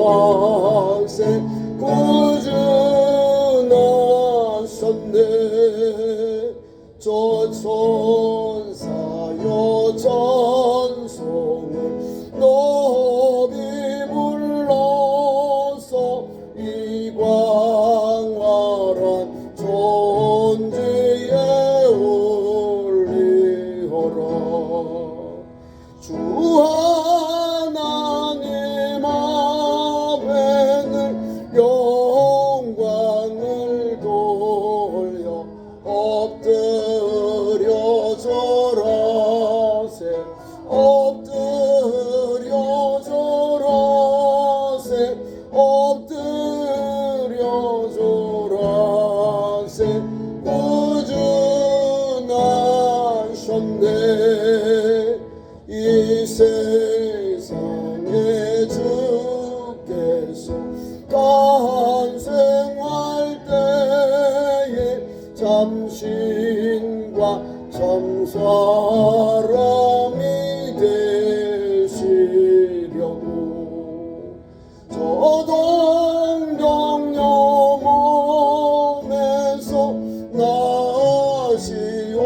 왕세 구주 나셨네. 조천사여 찬송을 높이 불러서 이 광활한 존재에 올리어라. 주 하나님 앞에는 영광을 돌려 엎드려 절하세. 엎드려 절하세. 엎드려 절하세. 구주 나셨네. 이 세상에 주께서 간생할 때에 참신과 참사람이 되시려고 저 동정 영혼에서 나시었으니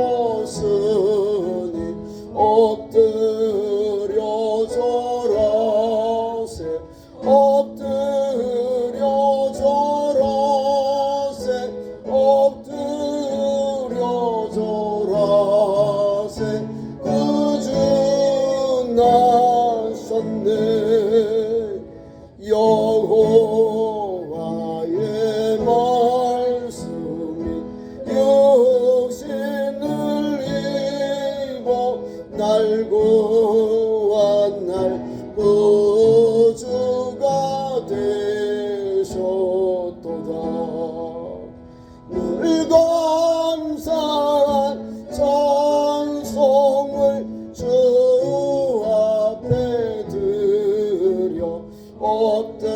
엎드려 절하세. 엎드려 절하세. 엎드려 절하세. 구주 나셨네. 여호와의 말씀이 육신을 입어 날 구한 날 구주가 되셨도다. 늘 감사한 찬송을 주 앞에 드려 엎드려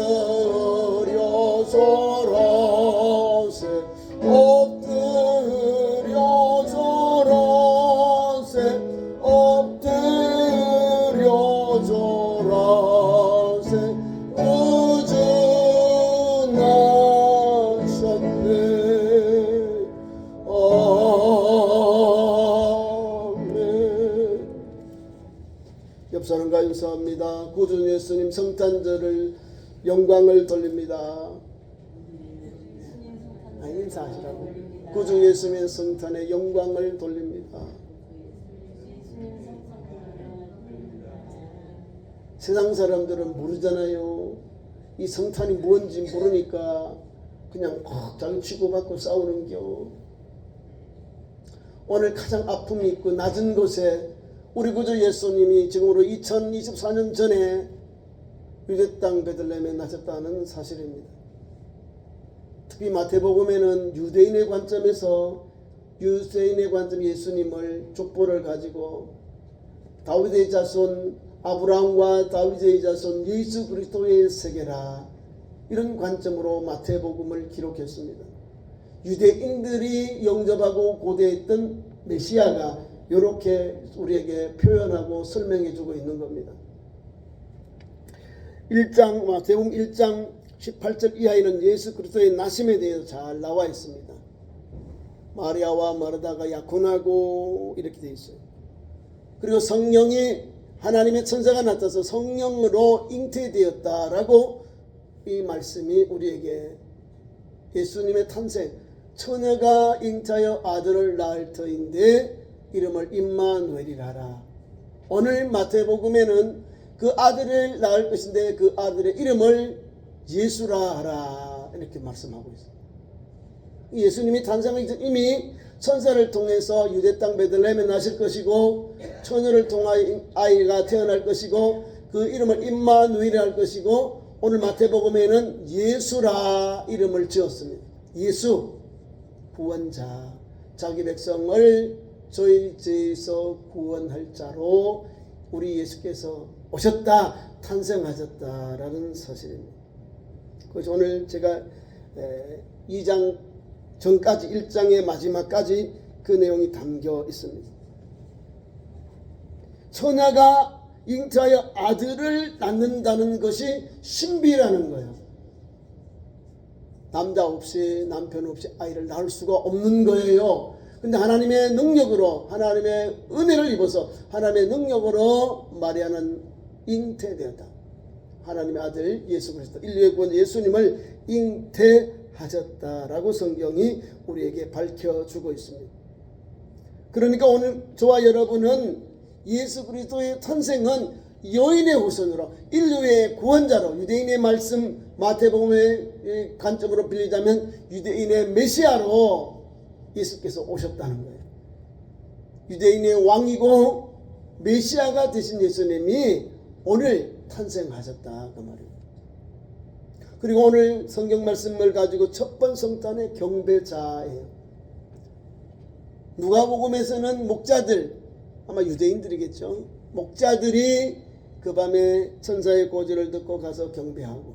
절하세. 엎드려 절하세. 엎드려 절하세. 구주 나셨네. 아멘. 옆 사람과 인사합니다. 구주 예수님 성탄절을 영광을 돌립니다. 인사하시라고. 구주 예수님 성탄의 영광을 돌립니다. 세상 사람들은 모르잖아요. 이 성탄이 뭔지 모르니까 그냥 꼭 자기 치고받고 싸우는겨. 오늘 가장 아픔이 있고 낮은 곳에 우리 구주 예수님이 지금으로 2024년 전에 유대 땅 베들레헴에 나셨다는 사실입니다. 특히 마태복음에는 유대인의 관점에서 예수님을 족보를 가지고 다윗의 자손 아브라함과 다윗의 자손 예수 그리스도의 세계라, 이런 관점으로 마태복음을 기록했습니다. 유대인들이 영접하고 고대했던 메시아가 이렇게 우리에게 표현하고 설명해 주고 있는 겁니다. 마태복음 1장 18절 이하에는 예수 그리스도의 나심에 대해서 잘 나와 있습니다. 마리아와 마르다가 약혼하고 이렇게 되어 있어요. 그리고 성령이 하나님의 천사가 나타나서 성령으로 잉태되었다라고 이 말씀이 우리에게 예수님의 탄생, 처녀가 잉태하여 아들을 낳을 터인데 이름을 임마누엘이라 하라. 오늘 마태복음에는 그 아들을 낳을 것인데 그 아들의 이름을 예수라 하라, 이렇게 말씀하고 있습니다. 예수님이 탄생하기 전 이미 천사를 통해서 유대 땅 베들레헴에 나실 것이고 처녀를 통하여 아이가 태어날 것이고 그 이름을 임마누엘이라 할 것이고, 오늘 마태복음에는 예수라 이름을 지었습니다. 예수, 구원자, 자기 백성을 저희 죄에서 구원할 자로 우리 예수께서 오셨다, 탄생하셨다라는 사실입니다. 그래서 오늘 제가 2장 전까지 1장의 마지막까지 그 내용이 담겨 있습니다. 처녀가 잉태하여 아들을 낳는다는 것이 신비라는 거예요. 남자 없이 남편 없이 아이를 낳을 수가 없는 거예요. 근데 하나님의 능력으로 하나님의 은혜를 입어서 하나님의 능력으로 마리아는 잉태되었다. 하나님의 아들 예수 그리스도 인류의 구원 예수님을 잉태하셨다라고 성경이 우리에게 밝혀주고 있습니다. 그러니까 오늘 저와 여러분은 예수 그리스도의 탄생은 여인의 후손으로 인류의 구원자로 유대인의 말씀 마태복음의 관점으로 빌리자면 유대인의 메시아로 예수께서 오셨다는 거예요. 유대인의 왕이고 메시아가 되신 예수님이 오늘 탄생하셨다 그 말이에요. 그리고 오늘 성경 말씀을 가지고 첫 번 성탄의 경배자예요. 누가복음에서는 목자들 아마 유대인들이겠죠. 목자들이 그 밤에 천사의 고지를 듣고 가서 경배하고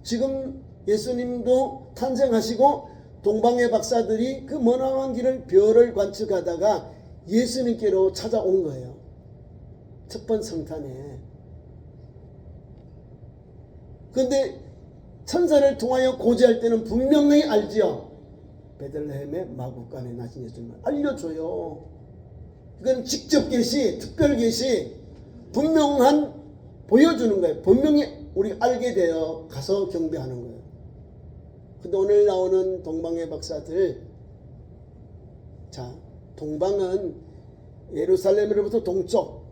지금 예수님도 탄생하시고 동방의 박사들이 그 머나먼 길을 별을 관측하다가 예수님께로 찾아온 거예요. 첫 번 성탄에. 그런데 천사를 통하여 고지할 때는 분명히 알지요. 베들레헴의 마구간에 나신 예수님을 알려줘요. 이건 직접 계시, 특별 계시, 분명한 보여주는 거예요. 분명히 우리 알게 되어 가서 경배하는 거예요. 근데 오늘 나오는 동방의 박사들, 자, 동방은 예루살렘으로부터 동쪽,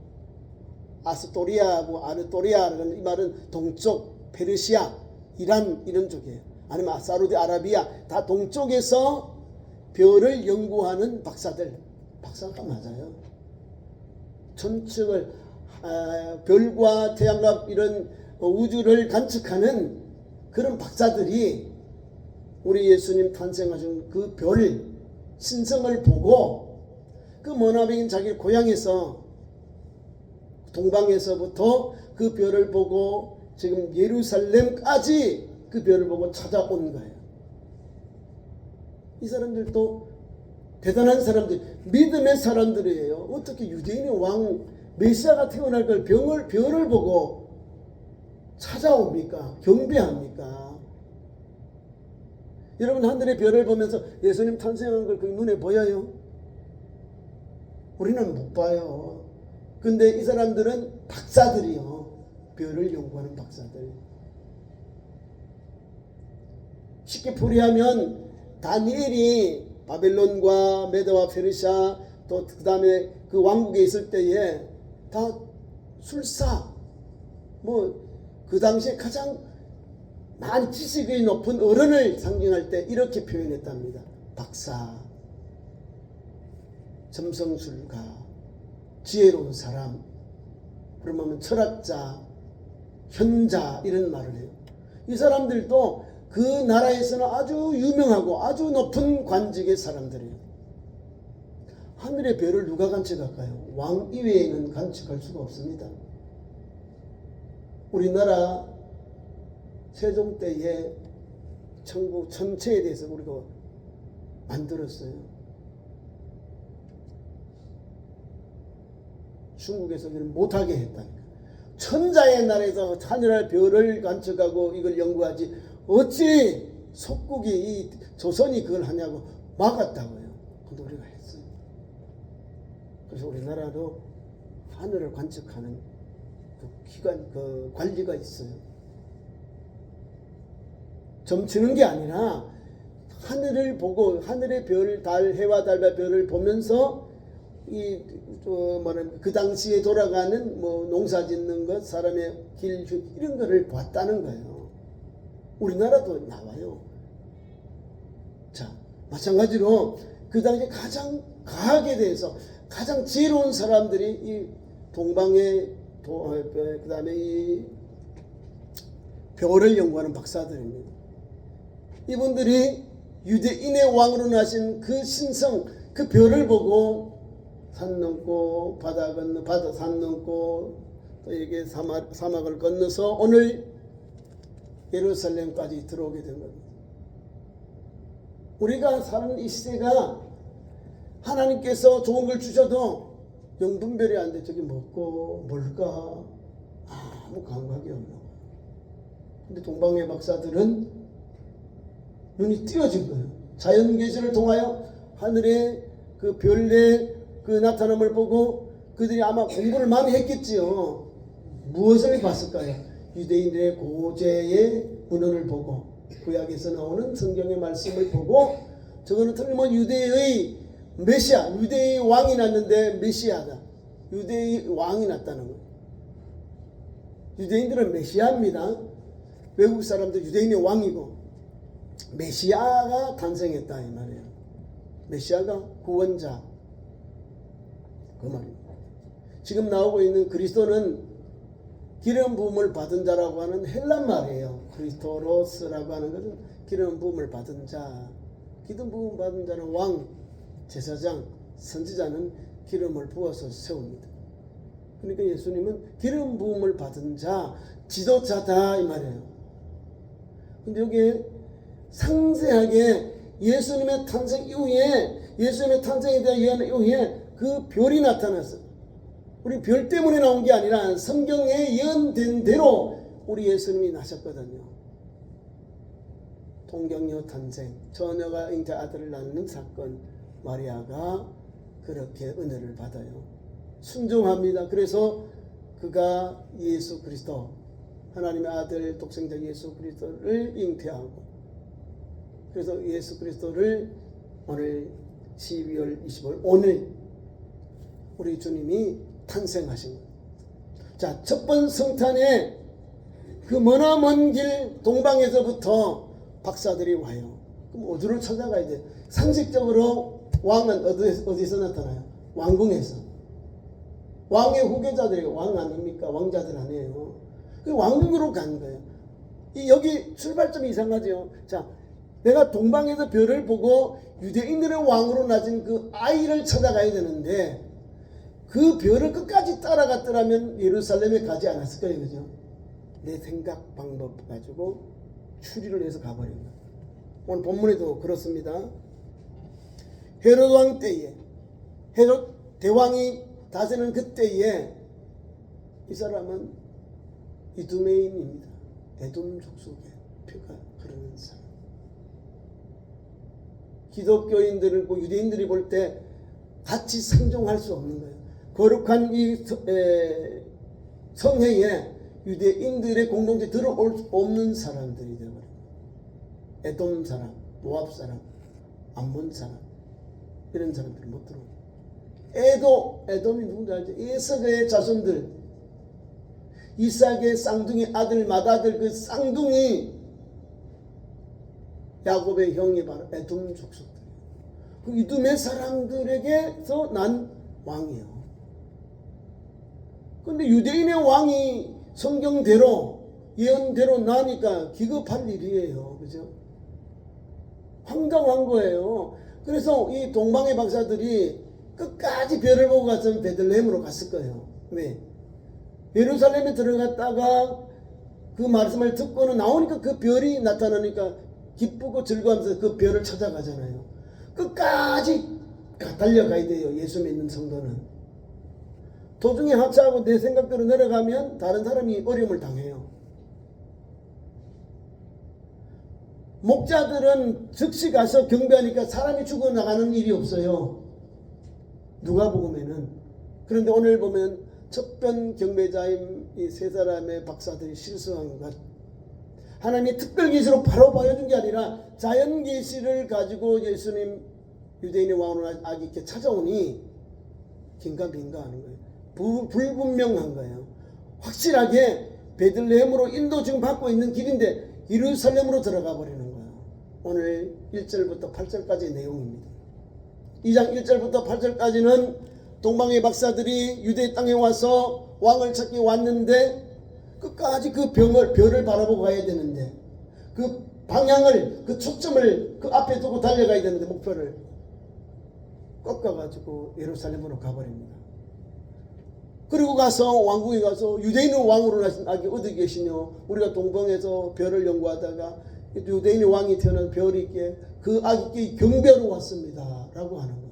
아스토리아, 아르토리아라는 이 말은 동쪽, 페르시아, 이란 이런 쪽이에요. 아니면 사우디아라비아, 다 동쪽에서 별을 연구하는 박사들, 박사가 맞아요. 천측을 별과 태양과 이런 우주를 관측하는 그런 박사들이 우리 예수님 탄생하신 그 별 신성을 보고 그 머나먼 자기 고향에서 동방에서부터 그 별을 보고 지금 예루살렘까지 그 별을 보고 찾아온 거예요. 이 사람들도 대단한 사람들, 믿음의 사람들이에요. 어떻게 유대인의 왕 메시아가 태어날 걸 별을 보고 찾아옵니까? 경배합니까? 여러분 하늘의 별을 보면서 예수님 탄생한 걸 그 눈에 보여요? 우리는 못 봐요. 근데 이 사람들은 박사들이요. 별을 연구하는 박사들. 쉽게 풀이하면 다니엘이 바벨론과 메드와 페르시아 또 그 다음에 그 왕국에 있을 때에 다 술사 그 당시에 가장 많이 지식이 높은 어른을 상징할 때 이렇게 표현했답니다. 박사, 점성술가, 지혜로운 사람, 그러면 철학자, 현자 이런 말을 해요. 이 사람들도 그 나라에서는 아주 유명하고 아주 높은 관직의 사람들이에요. 하늘의 별을 누가 관측할까요? 왕 이외에는 관측할 수가 없습니다. 우리나라 세종 때에 천국 전체에 대해서 우리가 만들었어요. 중국에서는 못하게 했다니까. 천자의 나라에서 하늘의 별을 관측하고 이걸 연구하지 어찌 속국이 이 조선이 그걸 하냐고 막았다고요. 근데 우리가 했어요. 그래서 우리나라도 하늘을 관측하는 그 기관, 그 관리가 있어요. 점치는 게 아니라 하늘을 보고 하늘의 별, 달, 해와 달과 별을 보면서 그 당시에 돌아가는 농사 짓는 것, 사람의 길, 이런 거를 봤다는 거예요. 우리나라도 나와요. 자, 마찬가지로 그 당시에 가장 과학에 대해서 가장 지혜로운 사람들이 이 동방의 그 다음에 이 별을 연구하는 박사들입니다. 이분들이 유대인의 왕으로 나신 그 신성, 그 별을 보고 산 넘고 바다 건너 산 넘고 또 이게 사막을 건너서 오늘 예루살렘까지 들어오게 된 겁니다. 우리가 사는 이 시대가 하나님께서 좋은 걸 주셔도 영분별이 안 돼. 저기 먹고 뭘까? 아무 감각이 없는 거예요. 근데 동방의 박사들은 눈이 띄어진 거예요. 자연 계시를 통하여 하늘의 그 별의 그 나타남을 보고 그들이 아마 공부를 많이 했겠지요. 무엇을 봤을까요? 유대인들의 고제의 문헌을 보고 구약에서 나오는 성경의 말씀을 보고 저거는 틀림없이 유대의 메시아, 유대의 왕이 났는데 메시아다. 유대의 왕이 났다는 거예요. 유대인들은 메시아입니다. 외국 사람들 유대인의 왕이고 메시아가 탄생했다 이 말이에요. 메시아가 구원자 그 말입니다. 지금 나오고 있는 그리스도는 기름 부음을 받은 자라고 하는 헬란 말이에요. 크리스토로스라고 하는 것은 기름 부음을 받은 자. 기름 부음 받은 자는 왕, 제사장, 선지자는 기름을 부어서 세웁니다. 그러니까 예수님은 기름 부음을 받은 자, 지도자다 이 말이에요. 근데 여기에 상세하게 예수님의 탄생 이후에 예수님의 탄생에 대한 예언 이후에 그 별이 나타났어요. 우리 별 때문에 나온 게 아니라 성경에 예언된 대로 우리 예수님이 나셨거든요. 동정녀 탄생, 처녀가 잉태 아들을 낳는 사건, 마리아가 그렇게 은혜를 받아요. 순종합니다. 그래서 그가 예수 그리스도, 하나님의 아들 독생자 예수 그리스도를 잉태하고, 그래서 예수 그리스도를 오늘 12월 25일 오늘 우리 주님이 탄생하신 거예요. 자, 첫 번 성탄에 그 머나먼 길 동방에서부터 박사들이 와요. 그럼 어디를 찾아가야 돼? 상식적으로 왕은 어디서 나타나요? 왕궁에서. 왕의 후계자들이 왕 아닙니까? 왕자들 아니에요. 그 왕궁으로 간 거예요. 여기 출발점이 이상하죠. 자, 내가 동방에서 별을 보고 유대인들의 왕으로 낮은 그 아이를 찾아가야 되는데 그 별을 끝까지 따라갔더라면 예루살렘에 가지 않았을 거예요. 그죠? 내 생각 방법 가지고 추리를 해서 가버린 거예요. 오늘 본문에도 그렇습니다. 헤롯 왕 때에, 헤롯 대왕이 다스리는 그때에 이 사람은 이두메인입니다. 에돔 족속의 피가 흐르는 사람. 기독교인들을 유대인들이 볼 때 같이 상종할 수 없는 거예요. 거룩한 이 성회에 유대인들의 공동체 들어올 수 없는 사람들이 되어버려요. 에돔 사람, 모압 사람, 암몬 사람, 이런 사람들이 못 들어오고. 에돔이 누군지 알죠? 에서의 자손들, 이삭의 쌍둥이 아들 맏아들 그 쌍둥이 야곱의 형이 바로 에돔 족속들. 그 이두메 사람들에게서 난 왕이에요. 근데 유대인의 왕이 성경대로 예언대로 나니까 기겁할 일이에요. 그죠? 황당한 거예요. 그래서 이 동방의 박사들이 끝까지 별을 보고 갔으면 베들레헴으로 갔을 거예요. 왜? 예루살렘에 들어갔다가 그 말씀을 듣고는 나오니까 그 별이 나타나니까 기쁘고 즐거워하면서 그 별을 찾아가잖아요. 끝까지 달려가야 돼요. 예수 믿는 성도는. 도중에 하차하고 내 생각대로 내려가면 다른 사람이 어려움을 당해요. 목자들은 즉시 가서 경배하니까 사람이 죽어나가는 일이 없어요. 누가복음에는. 그런데 오늘 보면 첫 경배자인 이 세 사람의 박사들이 실수한 것, 하나님의 특별 계시로 바로 보여준 게 아니라 자연 계시를 가지고 예수님 유대인의 왕으로 아기께 찾아오니 긴가민가 하는 거예요. 불분명한 거예요. 확실하게 베들레헴으로 인도 지금 받고 있는 길인데 예루살렘으로 들어가 버리는 거예요. 오늘 1절부터 8절까지의 내용입니다. 2장 1절부터 8절까지는 동방의 박사들이 유대 땅에 와서 왕을 찾기 왔는데 끝까지 그 별을 바라보고 가야 되는데 그 방향을, 그 초점을 그 앞에 두고 달려가야 되는데 목표를 꺾어가지고 예루살렘으로 가버립니다. 그리고 가서 왕궁에 가서 유대인의 왕으로 나신 아기 어디 계시뇨? 우리가 동방에서 별을 연구하다가 유대인의 왕이 태어난 별이 있기에 그 아기께 경배하러 왔습니다 라고 하는 거예요.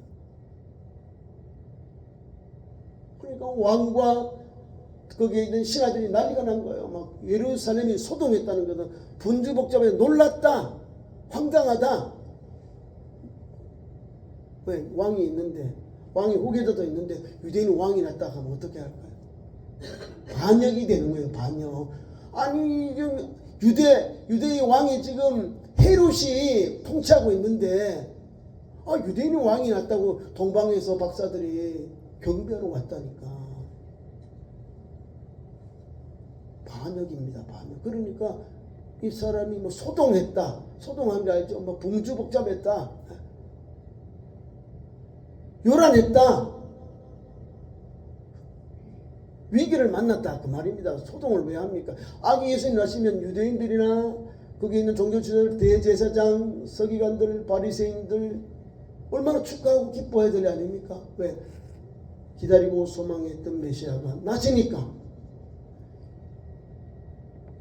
그러니까 왕과 거기에 있는 신하들이 난리가 난 거예요. 막 예루살렘이 소동했다는 것은 분주복잡해 놀랐다, 황당하다. 왜? 왕이 있는데, 왕이 후계자도 있는데 유대인 왕이 났다 하면 어떻게 할까요? 반역이 되는 거예요. 반역. 아니 유대의 왕이 지금 헤롯이 통치하고 있는데 유대인이 왕이 났다고 동방에서 박사들이 경비하러 왔다니까. 반역입니다. 반역. 그러니까 이 사람이 뭐 소동했다, 소동한 게 아니죠. 뭐 분주복잡했다, 요란했다, 위기를 만났다 그 말입니다. 소동을 왜 합니까? 아기 예수님 나시면 유대인들이나 거기 있는 종교지도들, 대제사장, 서기관들, 바리새인들 얼마나 축하하고 기뻐해야 될 일 아닙니까? 왜? 기다리고 소망했던 메시아가 나시니까.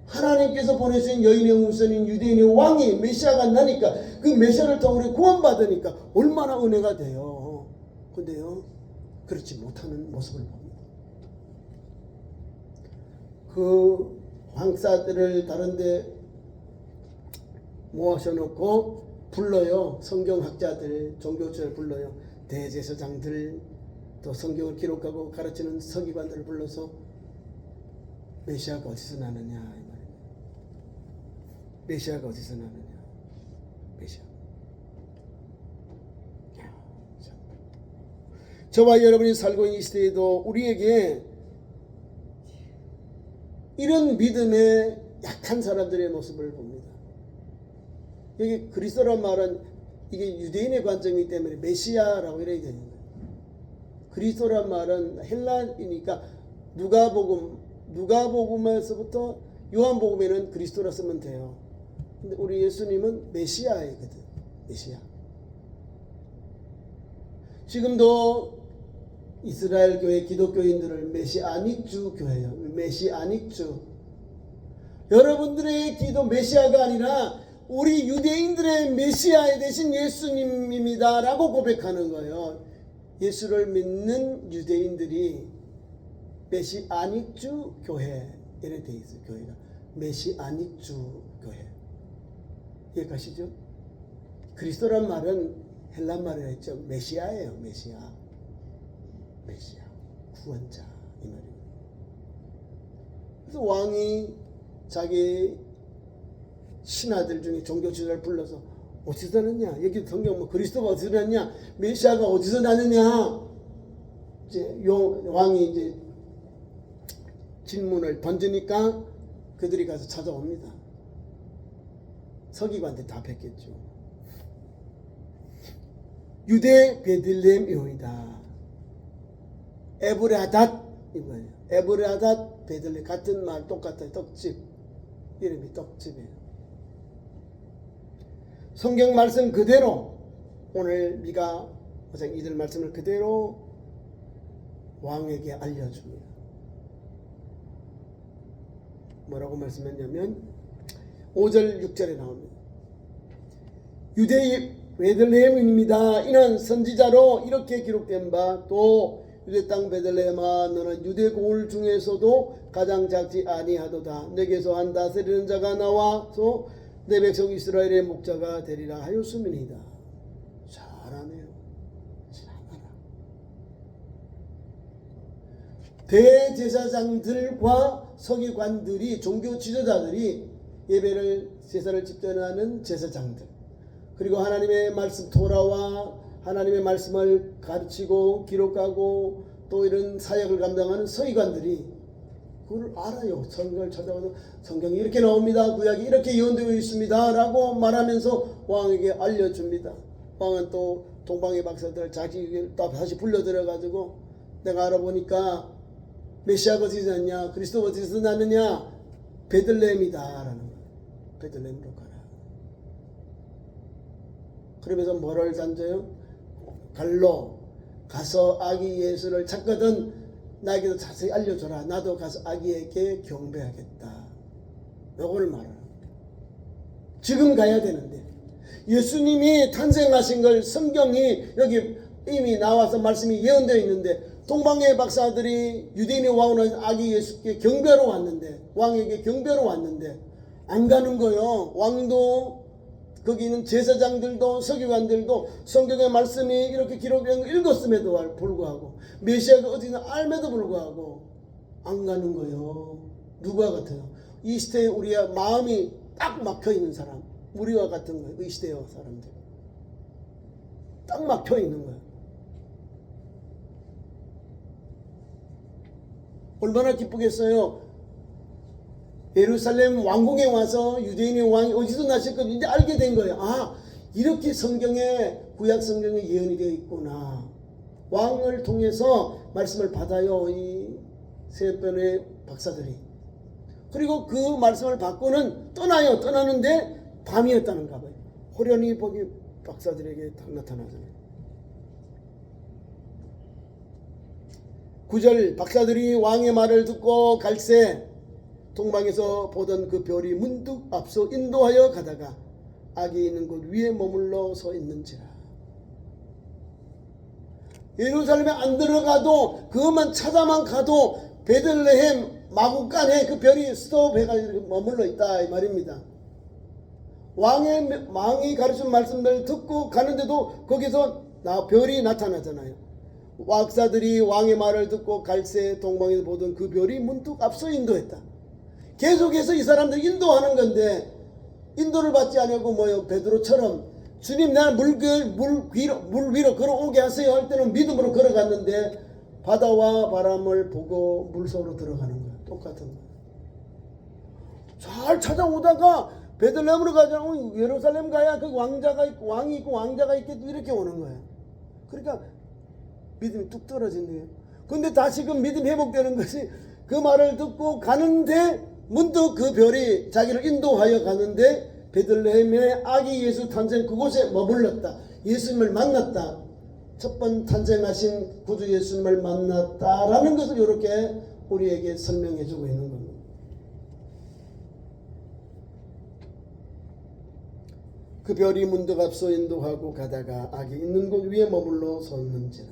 하나님께서 보내신 여인의 후손인 유대인의 왕이 메시아가 나니까, 그 메시아를 통해 구원받으니까 얼마나 은혜가 돼요. 근데요, 그렇지 못하는 모습을 봅니다. 그 황사들을 다른데 모아놓고 불러요. 성경학자들, 종교학자를 불러요. 대제사장들, 또 성경을 기록하고 가르치는 서기관들을 불러서 메시아가 어디서 나느냐 이 말이에요. 메시아가 어디서 나느냐. 메시아. 저와 여러분이 살고 있는 이 시대에도 우리에게 이런 믿음의 약한 사람들의 모습을 봅니다. 여기 그리스도란 말은 이게 유대인의 관점이기 때문에 메시아라고 이래야 되는 거예요. 그리스도란 말은 헬라이니까 누가복음에서부터 요한복음에는 그리스도라 쓰면 돼요. 근데 우리 예수님은 메시아이거든. 메시아. 지금도 이스라엘 교회 기독교인들을 메시아닉주 교회예요. 메시아닉주. 여러분들의 기도 메시아가 아니라 우리 유대인들의 메시아 대신 예수님입니다 라고 고백하는 거예요. 예수를 믿는 유대인들이 메시아닉주 교회 이렇게 돼 있어요. 교회가 메시아닉주 교회. 이해가시죠? 그리스도란 말은 헬라 말이라 했죠. 메시아예요. 메시아. 메시아. 구원자 이 말이에요. 그래서 왕이 자기 신하들 중에 종교 지도자를 불러서 어디서 나느냐? 여기 성경 뭐 그리스도가 어디서 나느냐? 메시아가 어디서 나느냐? 이제 왕이 이제 질문을 던지니까 그들이 가서 찾아옵니다. 서기관한테 답했겠죠. 유대 베들레헴이오이다. 에브라닷 이거예요. 에브라닷 베들레 같은 말 똑같아요. 떡집 이름이 떡집이에요. 성경 말씀 그대로 오늘 미가 이들 말씀을 그대로 왕에게 알려줍니다. 뭐라고 말씀했냐면 5절 6절에 나옵니다. 유대 베들레헴입니다. 이는 선지자로 이렇게 기록된 바 또 유대 땅 베들레헴아 너는 유대 고을 중에서도 가장 작지 아니하도다. 내게서 한 다스리는 자가 나와서 내 백성 이스라엘의 목자가 되리라 하였음이니이다. 잘하네요. 잘하라. 대제사장들과 서기관들이 종교 지도자들이 예배를 제사를 집전하는 제사장들, 그리고 하나님의 말씀 토라와 하나님의 말씀을 가르치고 기록하고 또 이런 사역을 감당하는 서기관들이 그걸 알아요. 성경을 찾아가서 성경이 이렇게 나옵니다. 구약이 이렇게 예언되어 있습니다 라고 말하면서 왕에게 알려줍니다. 왕은 또 동방의 박사들 자기를 다시 불러들여 가지고 내가 알아보니까 메시아가 어디서 났냐, 그리스도가 어디서 났느냐, 베들레헴이다 라는 거예요. 베들레헴으로 가라. 그러면서 뭐를 던져요? 갈로 가서 아기 예수를 찾거든 나에게도 자세히 알려줘라. 나도 가서 아기에게 경배하겠다. 요걸 말하는 거예요. 지금 가야 되는데 예수님이 탄생하신 걸 성경이 여기 이미 나와서 말씀이 예언되어 있는데 동방의 박사들이 유대인의 왕으로 아기 예수께 경배하러 왔는데, 왕에게 경배하러 왔는데 안 가는 거예요. 왕도 거기 있는 제사장들도 서기관들도 성경의 말씀이 이렇게 기록된 거 읽었음에도 불구하고 메시아가 어디나 알면도 불구하고 안 가는 거예요. 누가 같아요? 이 시대에 우리가 마음이 딱 막혀 있는 사람, 우리와 같은 거예요. 이 시대의 사람들 딱 막혀 있는 거예요. 얼마나 기쁘겠어요. 예루살렘 왕궁에 와서 유대인의 왕이 어디서 나셨건지 이제 알게 된 거예요. 아, 이렇게 성경에, 구약 성경에 예언이 되어 있구나. 왕을 통해서 말씀을 받아요, 이 세 편의 박사들이. 그리고 그 말씀을 받고는 떠나요. 떠나는데 밤이었다는가 봐요. 호련히 보기 박사들에게 딱 나타나잖아요. 9절, 박사들이 왕의 말을 듣고 갈새 동방에서 보던 그 별이 문득 앞서 인도하여 가다가 아기 있는 곳 위에 머물러 서 있는지라. 예루살렘에 안 들어가도 그것만 찾아만 가도 베들레헴 마구간에 그 별이 스톱해가지고 머물러 있다 이 말입니다. 왕이 가르친 말씀을 듣고 가는데도 거기서 별이 나타나잖아요. 박사들이 왕의 말을 듣고 갈새 동방에서 보던 그 별이 문득 앞서 인도했다. 계속해서 이 사람들 인도하는 건데 인도를 받지 않고 뭐요, 베드로처럼 주님 나 물 위로 걸어오게 하세요 할 때는 믿음으로 걸어갔는데 바다와 바람을 보고 물속으로 들어가는 거야. 똑같은 거야. 잘 찾아오다가 베들레헴으로 가자고 예루살렘 가야 그 왕자가 있고 왕이 있고 왕자가 있겠지 이렇게 오는 거야. 그러니까 믿음이 뚝 떨어진대요. 근데 다시금 믿음 회복되는 것이 그 말을 듣고 가는데 문득 그 별이 자기를 인도하여 가는데 베들레헴의 아기 예수 탄생 그곳에 머물렀다. 예수님을 만났다. 첫 번 탄생하신 구주 예수님을 만났다라는 것을 이렇게 우리에게 설명해 주고 있는 겁니다. 그 별이 문득 앞서 인도하고 가다가 아기 있는 곳 위에 머물러 섰는지라.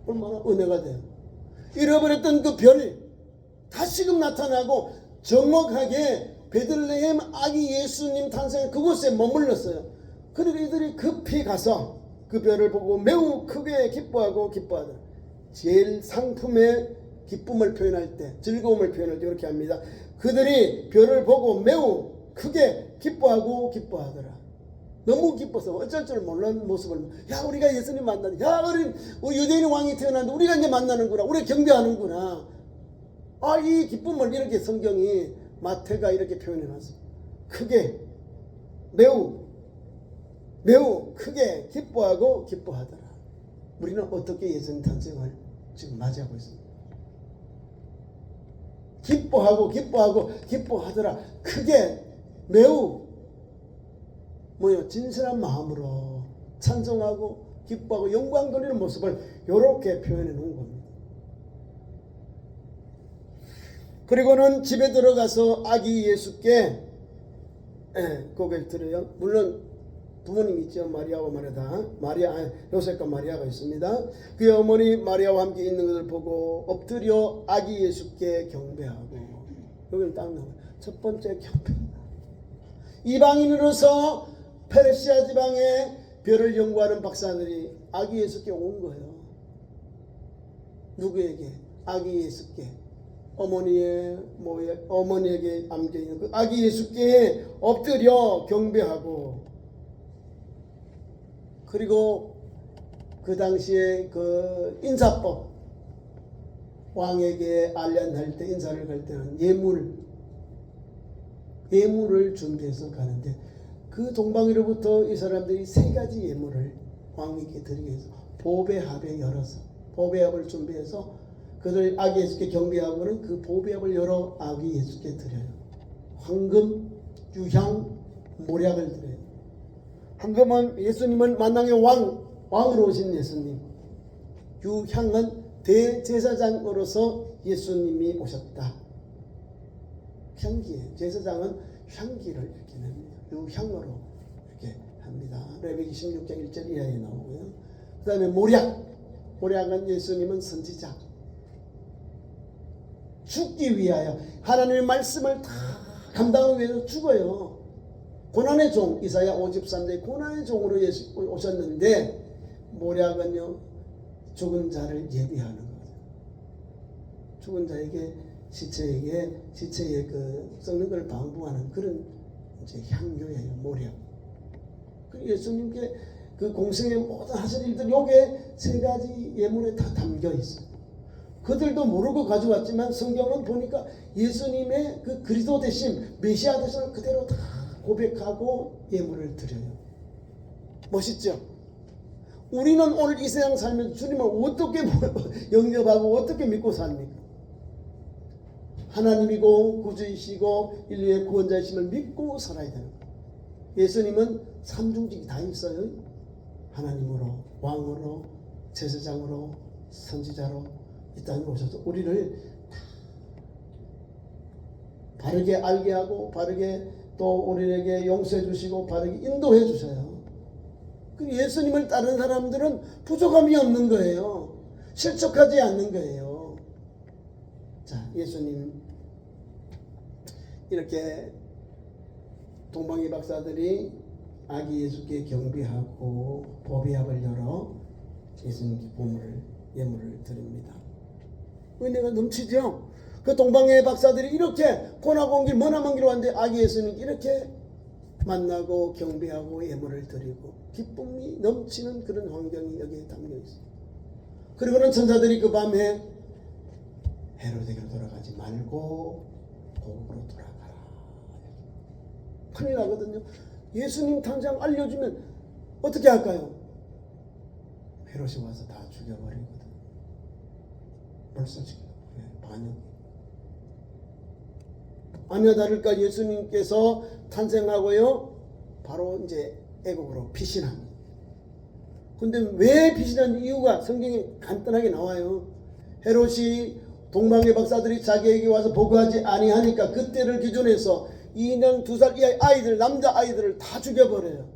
얼마나 은혜가 돼요. 잃어버렸던 그 별이 다시금 나타나고 정확하게 베들레헴 아기 예수님 탄생 그곳에 머물렀어요. 그리고 이들이 급히 가서 그 별을 보고 매우 크게 기뻐하고 기뻐하더라. 제일 상품의 기쁨을 표현할 때, 즐거움을 표현할 때 이렇게 합니다. 그들이 별을 보고 매우 크게 기뻐하고 기뻐하더라. 너무 기뻐서 어쩔 줄 모르는 모습을, 야 우리가 예수님 만나는, 야 우리 유대인 왕이 태어났는데 우리가 이제 만나는구나, 우리 경배하는구나. 아, 이 기쁨을 이렇게 성경이 마태가 이렇게 표현해놨어요. 크게, 매우 크게 기뻐하고 기뻐하더라. 우리는 어떻게 예수님 탄생을 지금 맞이하고 있습니다. 기뻐하고 기뻐하더라. 크게, 매우 진실한 마음으로 찬송하고 기뻐하고 영광 돌리는 모습을 이렇게 표현해 놓은 겁니다. 그리고는 집에 들어가서 아기 예수께 고개를 들어요. 물론 부모님 있죠. 마리아와 요셉과 마리아가 있습니다. 그의 어머니 마리아와 함께 있는 것을 보고 엎드려 아기 예수께 경배하고, 여기는 딱 나와요. 첫 번째 경배. 이방인으로서 페르시아 지방에 별을 연구하는 박사들이 아기 예수께 온 거예요. 누구에게? 아기 예수께. 어머니에게 안겨있는 그 아기 예수께 엎드려 경배하고, 그리고 그 당시에 그 인사법, 왕에게 알련할 때, 인사를 갈 때는 예물을 준비해서 가는데, 그 동방으로부터 이 사람들이 세 가지 예물을 왕에게 드리기 위해서 보배합에 열어서, 보배합을 준비해서 그들 아기 예수께 경배하고는 그 보배합을 열어 아기 예수께 드려요. 황금, 유향, 모략을 드려요. 황금은 예수님은 만왕의 왕으로 오신 예수님, 유향은 대제사장으로서 예수님이 오셨다. 향기에, 제사장은 향기를 이렇게 냅니다. 유향으로 이렇게 합니다. 레위기 16장 1절 이하에 나오고요. 그 다음에 모략, 모략한 예수님은 선지자. 죽기 위하여 하나님의 말씀을 다 감당하기 위해서 죽어요. 고난의 종, 이사야 53대 고난의 종으로 예수 오셨는데 모략은요 죽은 자를 예비하는 거죠. 죽은 자에게 시체의 그 썩는 걸 방부하는 그런 이제 향료예요. 모략. 그 예수님께 그 공생의 모든 하실 일들 요게 세 가지 예물에 다 담겨 있어요. 그들도 모르고 가져왔지만 성경은 보니까 예수님의 그 그리스도 되심, 메시아 되심을 그대로 다 고백하고 예물을 드려요. 멋있죠? 우리는 오늘 이 세상 살면서 주님을 어떻게 영접하고 어떻게 믿고 삽니까? 하나님이고 구주이시고 인류의 구원자이심을 믿고 살아야 되는 거예요. 예수님은 삼중직이 다 있어요. 하나님으로, 왕으로, 제사장으로, 선지자로 이 땅에 오셔서 우리를 바르게 알게 하고 바르게 또 우리에게 용서해 주시고 바르게 인도해 주셔요. 예수님을 따르는 사람들은 부족함이 없는 거예요. 실족하지 않는 거예요. 자, 예수님 이렇게 동방의 박사들이 아기 예수께 경배하고 보배합을 열어 예수님께 예물을 드립니다. 은혜가 넘치죠. 그 동방의 박사들이 이렇게 고나고 온 길 머나먼 길 왔는데 아기 예수님 이렇게 만나고 경배하고 예물을 드리고 기쁨이 넘치는 그런 환경이 여기에 담겨 있어요. 그리고는 천사들이 그 밤에 헤로데게로 돌아가지 말고 고국으로 돌아가라. 큰일 나거든요. 예수님 탄생 알려주면 어떻게 할까요? 헤롯이 와서 다 죽여버리거든. 벌써 지금 반역. 아니나 다를까 예수님께서 탄생하고요 바로 이제 애국으로 피신합니다. 근데 왜 피신한 이유가 성경에 간단하게 나와요. 헤롯이 동방의 박사들이 자기에게 와서 보고하지 아니하니까 그때를 기준해서 2년 2살 이하의 아이들, 남자 아이들을 다 죽여버려요.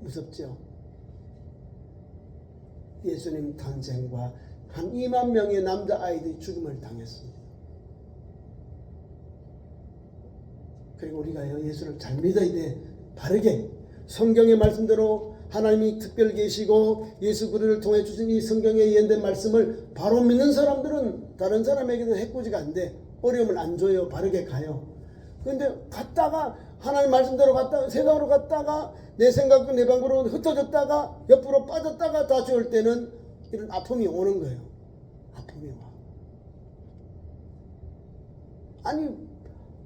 무섭죠? 예수님 탄생과 한 2만 명의 남자 아이들이 죽임을 당했습니다. 그리고 우리가 예수를 잘 믿어야 돼. 바르게 성경의 말씀대로 하나님이 특별 계시고 예수 그리스도를 통해 주신 이 성경에 예언된 말씀을 바로 믿는 사람들은 다른 사람에게는 해코지가 안 돼. 어려움을 안 줘요. 바르게 가요. 그런데 갔다가 하나님 말씀대로 갔다가 세상으로 갔다가 내 생각과 내 방법으로 흩어졌다가 옆으로 빠졌다가 다시 올 때는 이런 아픔이 오는 거예요. 아픔이 와. 아니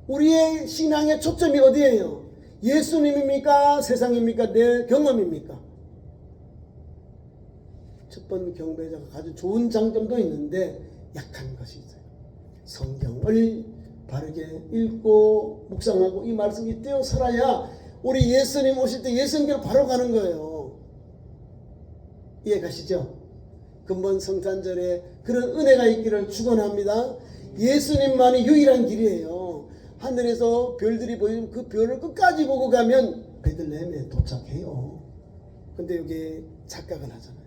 우리의 신앙의 초점이 어디예요? 예수님입니까? 세상입니까? 내 경험입니까? 첫 번 경배자가 가진 좋은 장점도 있는데 약한 것이 있어요. 성경을 바르게 읽고 묵상하고 이 말씀이 떼어 살아야 우리 예수님 오실 때 예수님께로 바로 가는 거예요. 이해 가시죠? 근본 성탄절에 그런 은혜가 있기를 축원합니다. 예수님만이 유일한 길이에요. 하늘에서 별들이 보이면 그 별을 끝까지 보고 가면 베들레헴에 도착해요. 근데 여기에 착각을 하잖아요.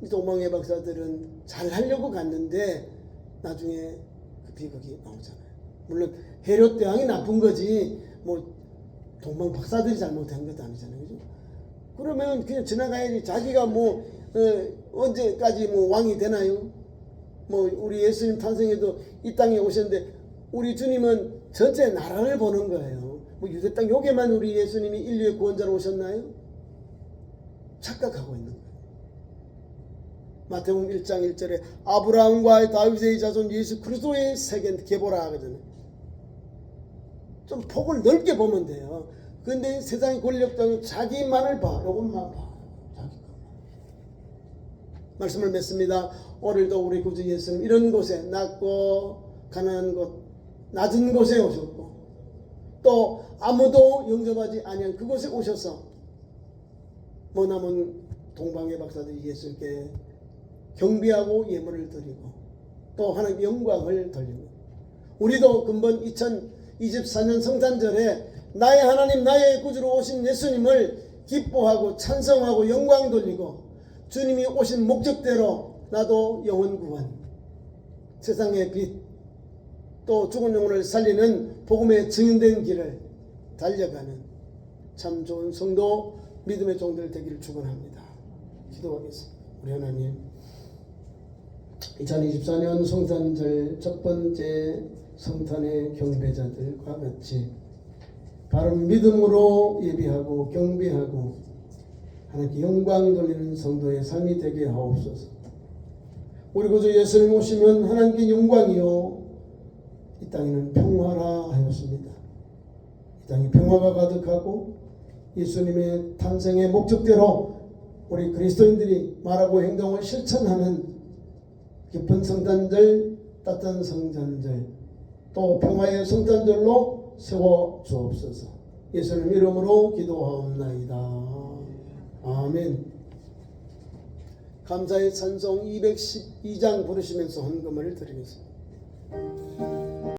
이 동방의 박사들은 잘 하려고 갔는데 나중에 그 비극이 나오잖아요. 물론 헤롯 대왕이 나쁜 거지 뭐 동방 박사들이 잘못한 것도 아니잖아요. 그죠? 그러면 그냥 지나가야지. 자기가 뭐 언제까지 뭐 왕이 되나요? 뭐 우리 예수님 탄생에도 이 땅에 오셨는데 우리 주님은 전체 나라를 보는 거예요. 뭐 유대 땅 여기만 우리 예수님이 인류의 구원자로 오셨나요? 착각하고 있는 거예요. 마태복음 1장 1절에 아브라함과 다윗의 자손 예수 그리스도의 세계 계보라 하거든요. 좀 폭을 넓게 보면 돼요. 그런데 세상의 권력자는 자기만을 봐. 이것만 봐. 자기 것만. 말씀을 맺습니다. 오늘도 우리 구주 예수님 이런 곳에 낮고 가난한 곳, 낮은 곳에 오셨고 또 아무도 영접하지 아니한 그곳에 오셔서 머나먼 동방의 박사들이 예수께 경배하고 예물을 드리고 또 하나님께 영광을 돌리고 우리도 근본 2024년 성탄절에 나의 하나님 나의 구주로 오신 예수님을 기뻐하고 찬성하고 영광 돌리고 주님이 오신 목적대로 나도 영혼 구원, 세상의 빛, 또 죽은 영혼을 살리는 복음의 증인된 길을 달려가는 참 좋은 성도, 믿음의 종들 되기를 축원합니다. 기도하겠습니다. 우리 하나님, 2024년 성탄절 첫 번째 성탄의 경배자들과 같이 바른 믿음으로 예비하고 경배하고 하나님께 영광 돌리는 성도의 삶이 되게 하옵소서. 우리 구주 예수님 오시면 하나님께 영광이요 이 땅에는 평화라 하였습니다. 이 땅에 평화가 가득하고 예수님의 탄생의 목적대로 우리 그리스도인들이 말하고 행동을 실천하는 깊은 성탄절, 따뜻한 성탄절, 또 평화의 성탄절로 세워 주옵소서. 예수님 이름으로 기도하옵나이다. 아멘. 감사의 찬송 212장 부르시면서 헌금을 드리겠습니다.